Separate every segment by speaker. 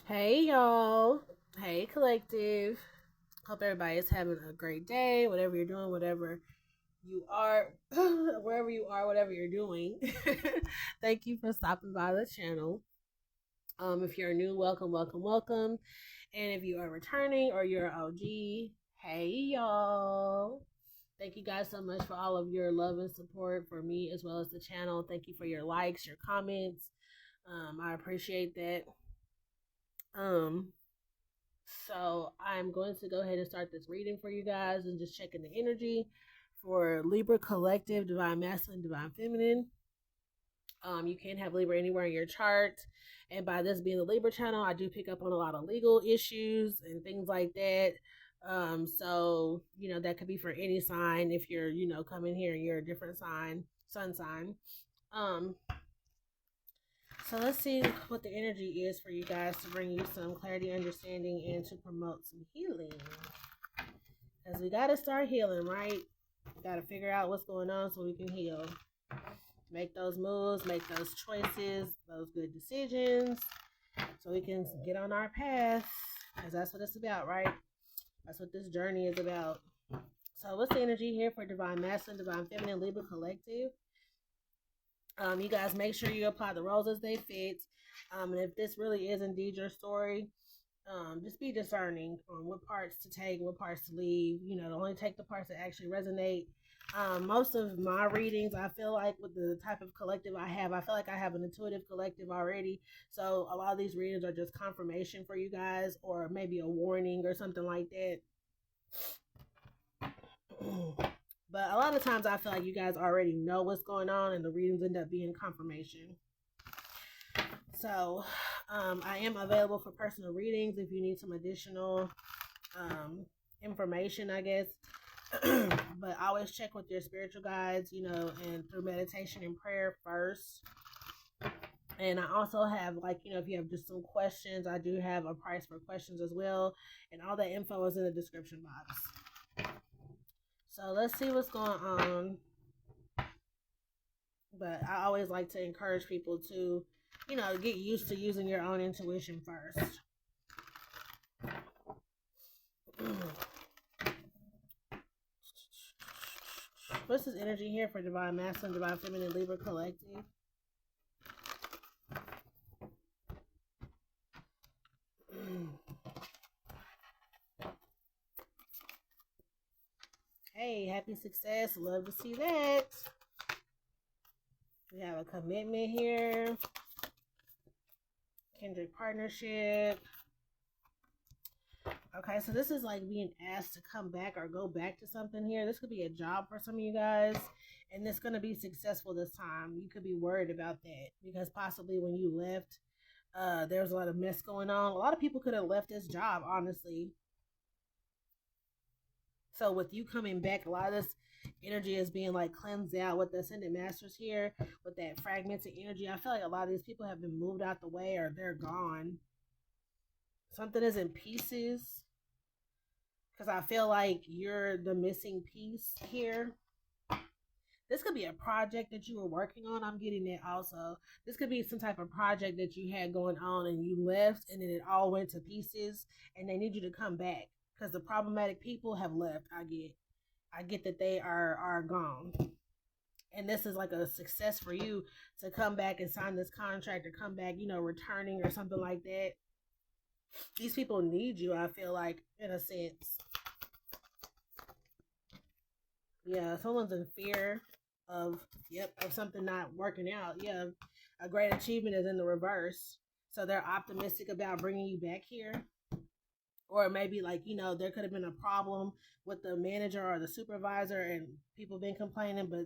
Speaker 1: Hey y'all. Hey collective. Hope everybody is having a great day, whatever you're doing, whatever you are, wherever you are, whatever you're doing. Thank you for stopping by the channel. If you're new, welcome, welcome, welcome. And if you are returning or you're OG, hey y'all. Thank you guys so much for all of your love and support for me as well as the channel. Thank you for your likes, your comments. I appreciate that. Um, So I'm going to go ahead and start this reading for you guys and just checking the energy for Libra Collective, Divine Masculine, Divine Feminine. You can have Libra anywhere in your chart. And by this being the Libra channel, I do pick up on a lot of legal issues and things like that. So that could be for any sign if you're coming here and you're a different sign, sun sign. Um, so let's see what the energy is for you guys to bring you some clarity, understanding, and to promote some healing. Because we got to start healing, right? We got to figure out what's going on so we can heal. Make those moves, make those choices, those good decisions, so we can get on our path. Because that's what it's about, right? That's what this journey is about. So what's the energy here for Divine Masculine, Divine Feminine, Libra Collective? You guys make sure you apply the roles as they fit. And if this really is indeed your story, just be discerning on what parts to take, what parts to leave. Only take the parts that actually resonate. Most of my readings, I feel like with the type of collective I feel like I have an intuitive collective already. So a lot of these readings are just confirmation for you guys, or maybe a warning or something like that. But a lot of times I feel like you guys already know what's going on, and the readings end up being confirmation. So I am available for personal readings if you need some additional information, I guess. But always check with your spiritual guides, and through meditation and prayer first. And I also have, if you have just some questions, I do have a price for questions as well. And all that info is in the description box. So let's see what's going on. But I always like to encourage people to, get used to using your own intuition first. What's this energy here for Divine Masculine, Divine Feminine, Libra Collective? Hey, happy success. Love to see that. We have a commitment here. Kindred partnership. Okay, so this is like being asked to come back or go back to something here. This could be a job for some of you guys, and it's going to be successful this time. You could be worried about that because possibly when you left, there was a lot of mess going on. A lot of people could have left this job, honestly. So with you coming back, a lot of this energy is being like cleansed out with the Ascended Masters here, with that fragmented energy. I feel like a lot of these people have been moved out the way or they're gone. Something is in pieces. Because I feel like you're the missing piece here. This could be a project that you were working on. I'm getting that also. This could be some type of project that you had going on and you left and then it all went to pieces and they need you to come back because the problematic people have left. I get that they are gone. And this is like a success for you to come back and sign this contract or come back, returning or something like that. These people need you, I feel like, in a sense. Yeah, someone's in fear of something not working out. Yeah, a great achievement is in the reverse. So they're optimistic about bringing you back here. Or maybe there could have been a problem with the manager or the supervisor and people been complaining, but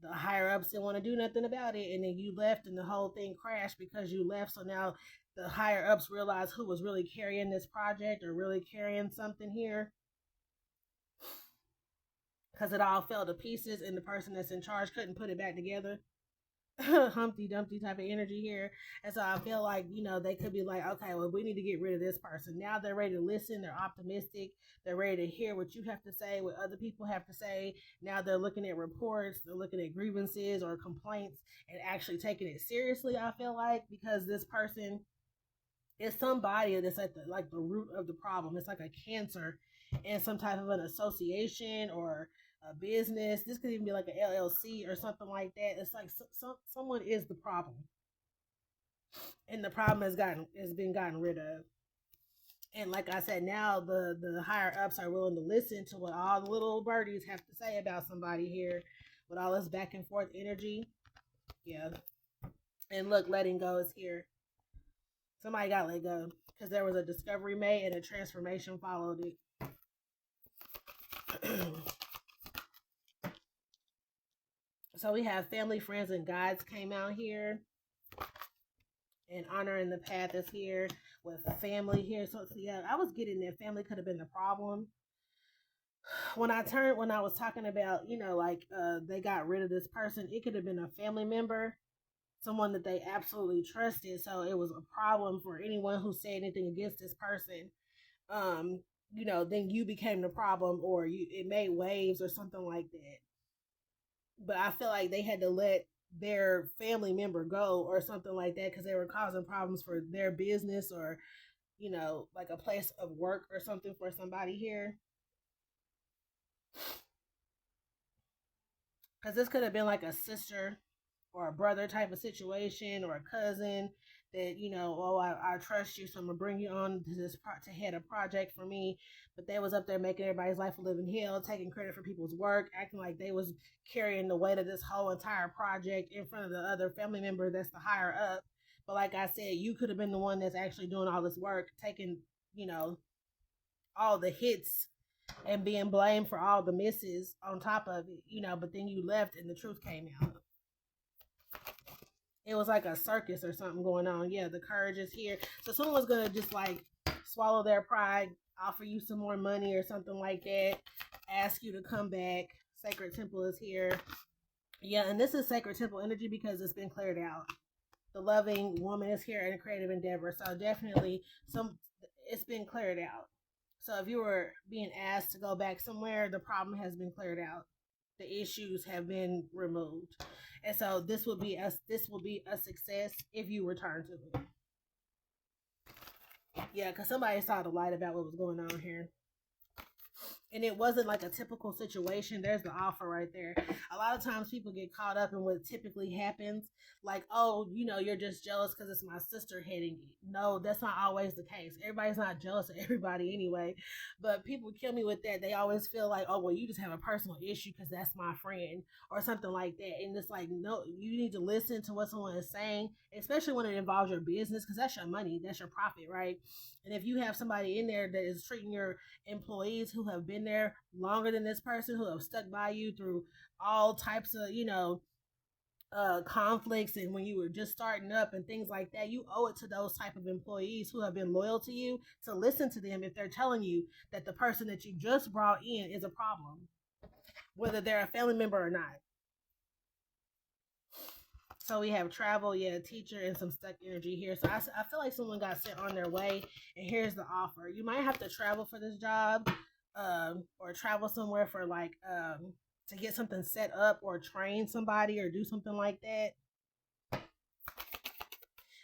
Speaker 1: the higher ups didn't want to do nothing about it. And then you left and the whole thing crashed because you left. So now the higher ups realize who was really carrying this project or really carrying something here. Because it all fell to pieces and the person that's in charge couldn't put it back together. Humpty Dumpty type of energy here. And so I feel like, they could be like, okay, well, we need to get rid of this person. Now they're ready to listen. They're optimistic. They're ready to hear what you have to say, what other people have to say. Now they're looking at reports. They're looking at grievances or complaints and actually taking it seriously, I feel like, because this person It's somebody that's at the root of the problem. It's like a cancer in some type of an association or a business. This could even be like an LLC or something like that. It's like someone is the problem, and the problem has been gotten rid of. And like I said, now the higher ups are willing to listen to what all the little birdies have to say about somebody here, with all this back and forth energy. Yeah, and look, letting go is here. Somebody got let go because there was a discovery made and a transformation followed it. So we have family, friends, and guides came out here. And honoring the path is here with family here. So yeah, I was getting that family could have been the problem. When I was talking about, they got rid of this person, it could have been a family member, someone that they absolutely trusted. So it was a problem for anyone who said anything against this person. Then you became the problem, or it made waves or something like that. But I feel like they had to let their family member go or something like that because they were causing problems for their business, or like a place of work or something for somebody here. Because this could have been like a sister or a brother type of situation, or a cousin that, I trust you, so I'm gonna bring you on to to head a project for me. But they was up there making everybody's life a living hell, taking credit for people's work, acting like they was carrying the weight of this whole entire project in front of the other family member that's the higher up. But like I said, you could have been the one that's actually doing all this work, taking, all the hits and being blamed for all the misses on top of it, but then you left and the truth came out. It was like a circus or something going on. Yeah, the courage is here. So someone's going to just like swallow their pride, offer you some more money or something like that, ask you to come back. Sacred Temple is here. Yeah, and this is Sacred Temple energy because it's been cleared out. The loving woman is here in a creative endeavor. So definitely it's been cleared out. So if you were being asked to go back somewhere, the problem has been cleared out. The issues have been removed. And so this will be a success if you return to it. Yeah, because somebody saw the light about what was going on here. And it wasn't like a typical situation. There's the offer right there. A lot of times people get caught up in what typically happens. Like, oh, you're just jealous because it's my sister heading it. No, that's not always the case. Everybody's not jealous of everybody anyway. But people kill me with that. They always feel like, oh, well, you just have a personal issue because that's my friend or something like that. And it's like, no, you need to listen to what someone is saying, especially when it involves your business, because that's your money. That's your profit, right? And if you have somebody in there that is treating your employees who have been there longer than this person, who have stuck by you through all types of, conflicts, and when you were just starting up and things like that, you owe it to those type of employees who have been loyal to you to listen to them if they're telling you that the person that you just brought in is a problem, whether they're a family member or not. So we have travel, teacher, and some stuck energy here. So I feel like someone got sent on their way, and here's the offer. You might have to travel for this job, or travel somewhere for to get something set up, or train somebody, or do something like that.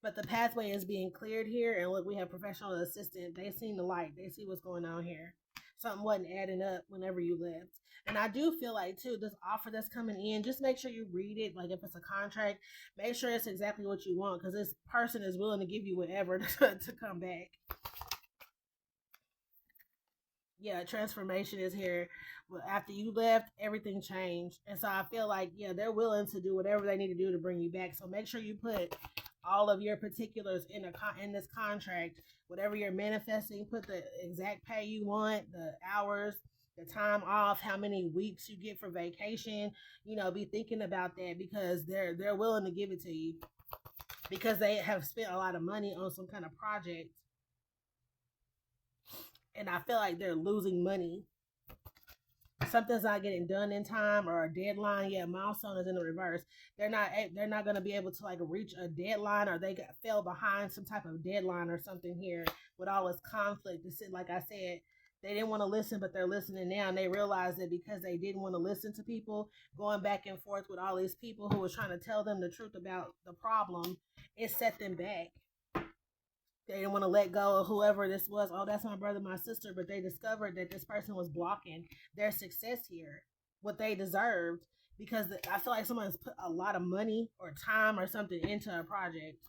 Speaker 1: But the pathway is being cleared here, and look, we have professional assistant. They seen the light. They see what's going on here. Something wasn't adding up whenever you left. And I do feel like, too, this offer that's coming in, just make sure you read it. Like, if it's a contract, make sure it's exactly what you want, because this person is willing to give you whatever to come back. Yeah, transformation is here. Well, after you left, everything changed. And so I feel like, they're willing to do whatever they need to do to bring you back. So make sure you put all of your particulars in this contract. Whatever you're manifesting, put the exact pay you want, the hours, the time off, how many weeks you get for vacation. Be thinking about that, because they're willing to give it to you, because they have spent a lot of money on some kind of project. And I feel like they're losing money. Something's not getting done in time, or a deadline. Yeah, milestone is in the reverse. They're not going to be able to reach a deadline, or they fell behind some type of deadline or something here with all this conflict. Like I said, they didn't want to listen, but they're listening now, and they realize that because they didn't want to listen to people, going back and forth with all these people who was trying to tell them the truth about the problem, it set them back. They didn't want to let go of whoever this was. Oh, that's my brother, my sister. But they discovered that this person was blocking their success here, what they deserved, because I feel like someone's put a lot of money or time or something into a project.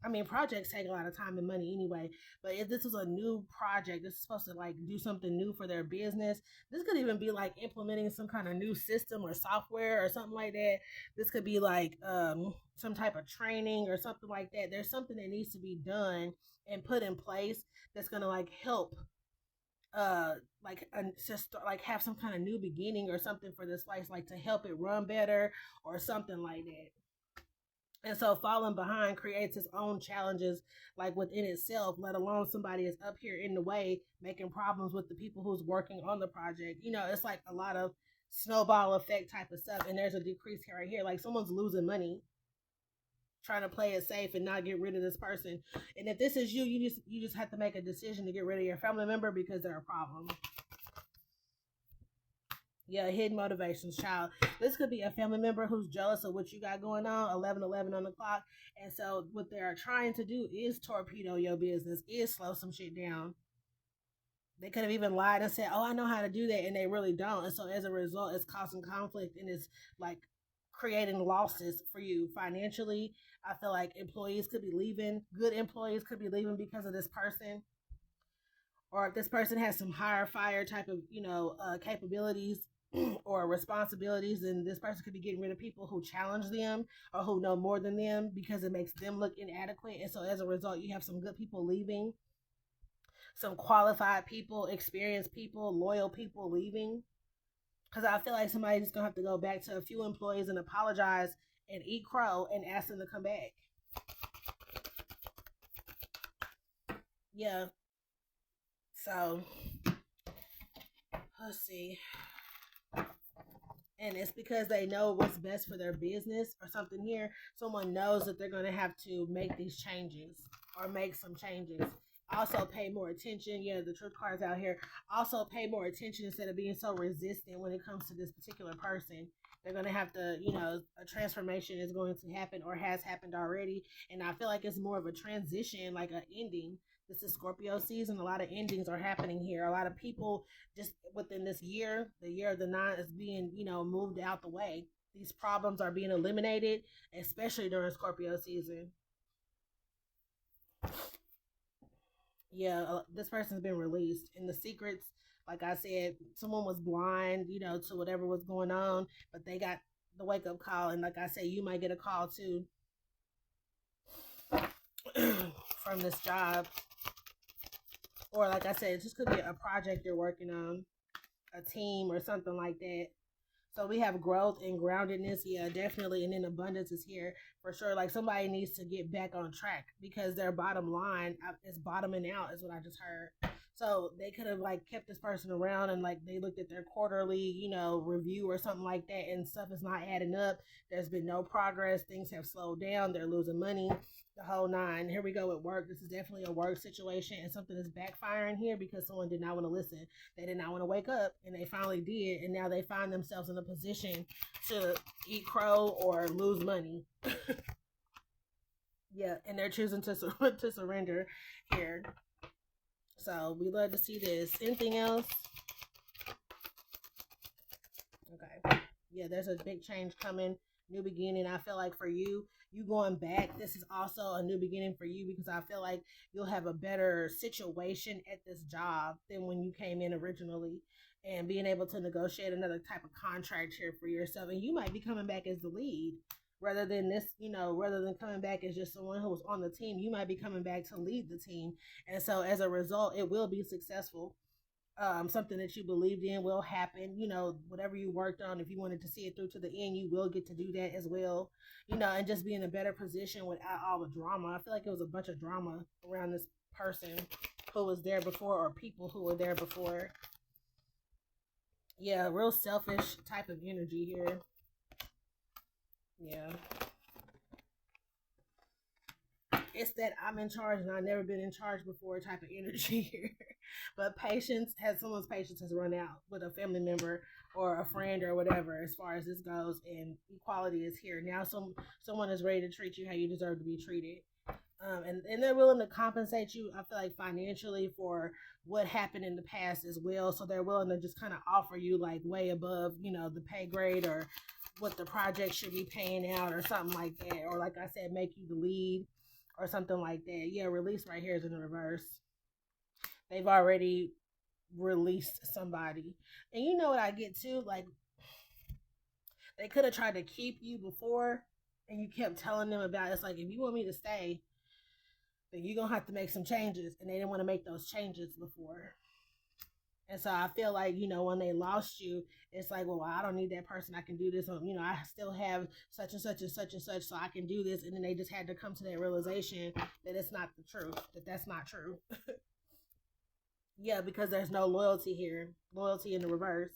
Speaker 1: I mean, projects take a lot of time and money anyway, but if this was a new project, this is supposed to like do something new for their business. This could even be like implementing some kind of new system or software or something like that. This could be like some type of training or something like that. There's something that needs to be done and put in place that's going to like help just like have some kind of new beginning or something for this place, like to help it run better or something like that. And so falling behind creates its own challenges, like within itself, let alone somebody is up here in the way, making problems with the people who's working on the project. You know, it's like a lot of snowball effect type of stuff. And there's a decrease here right here. Like someone's losing money trying to play it safe and not get rid of this person. And if this is you, you just have to make a decision to get rid of your family member because they're a problem. Yeah, hidden motivations, child. This could be a family member who's jealous of what you got going on, 11:11 on the clock. And so what they're trying to do is torpedo your business, is slow some shit down. They could have even lied and said, oh, I know how to do that, and they really don't. And so as a result, it's causing conflict and it's like creating losses for you financially. I feel like employees could be leaving. Good employees could be leaving because of this person. Or if this person has some higher fire type of, capabilities or responsibilities, then this person could be getting rid of people who challenge them or who know more than them because it makes them look inadequate. And so as a result, you have some good people leaving, some qualified people, experienced people, loyal people leaving. Because I feel like somebody's just going to have to go back to a few employees and apologize and eat crow and ask them to come back. Yeah. So, let's see. And it's because they know what's best for their business or something here. Someone knows that they're going to have to make these changes or make some changes. Also pay more attention. Yeah, the truth card's out here. Also pay more attention instead of being so resistant when it comes to this particular person. They're going to have to, a transformation is going to happen or has happened already. And I feel like it's more of a transition, like an ending. This is Scorpio season. A lot of endings are happening here. A lot of people just within this year, the year of the 9 is being, moved out the way. These problems are being eliminated, especially during Scorpio season. Yeah, this person's been released. And the secrets, like I said, someone was blind, to whatever was going on, but they got the wake up call. And like I said, you might get a call too from this job. Or like I said, it just could be a project you're working on, a team or something like that. So we have growth and groundedness. Yeah, definitely. And then abundance is here for sure. Like somebody needs to get back on track because their bottom line is bottoming out is what I just heard. So they could have like kept this person around and like they looked at their quarterly, review or something like that and stuff is not adding up. There's been no progress. Things have slowed down. They're losing money. The whole 9. Here we go with work. This is definitely a work situation and something is backfiring here because someone did not want to listen. They did not want to wake up and they finally did. And now they find themselves in a position to eat crow or lose money. Yeah, and they're choosing to surrender here. So we love to see this. Anything else? Okay. Yeah, there's a big change coming. New beginning. I feel like for you going back, this is also a new beginning for you because I feel like you'll have a better situation at this job than when you came in originally, and being able to negotiate another type of contract here for yourself. And you might be coming back as the lead rather than this, rather than coming back as just someone who was on the team. You might be coming back to lead the team. And so as a result, it will be successful. Something that you believed in will happen. Whatever you worked on, if you wanted to see it through to the end, you will get to do that as well. And just be in a better position without all the drama. I feel like it was a bunch of drama around this person who was there before or people who were there before. Yeah, real selfish type of energy here. Yeah. It's that I'm in charge and I've never been in charge before type of energy here. But someone's patience has run out with a family member or a friend or whatever as far as this goes, and equality is here. Now someone is ready to treat you how you deserve to be treated. And they're willing to compensate you, I feel like, financially for what happened in the past as well. So they're willing to just kind of offer you like way above, the pay grade or what the project should be paying out or something like that. Or like I said, make you the lead or something like that. Yeah, release right here is in the reverse. They've already released somebody. And you know what I get too? Like, they could have tried to keep you before and you kept telling them about it. It's like, if you want me to stay, then you're going to have to make some changes. And they didn't want to make those changes before. And so I feel like, when they lost you, it's like, well, I don't need that person. I can do this. I still have such and such and such and such, so I can do this. And then they just had to come to that realization that it's not the truth, that's not true. Yeah, because there's no loyalty here. Loyalty in the reverse.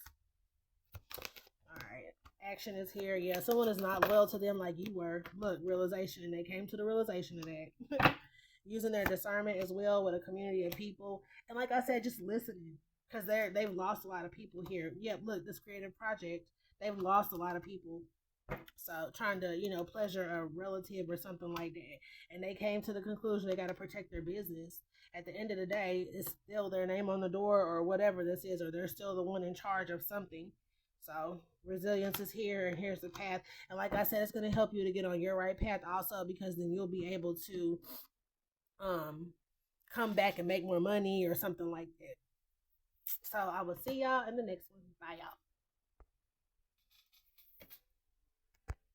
Speaker 1: All right. Action is here. Yeah, someone is not loyal to them like you were. Look, realization. And they came to the realization of that. Using their discernment as well with a community of people. And like I said, just listening. Because they've lost a lot of people here. Yep, look, this creative project, they've lost a lot of people. So trying to, pleasure a relative or something like that. And they came to the conclusion they got to protect their business. At the end of the day, it's still their name on the door or whatever this is, or they're still the one in charge of something. So resilience is here, and here's the path. And like I said, it's going to help you to get on your right path also, because then you'll be able to come back and make more money or something like that. So I will see y'all in the next one. Bye, y'all.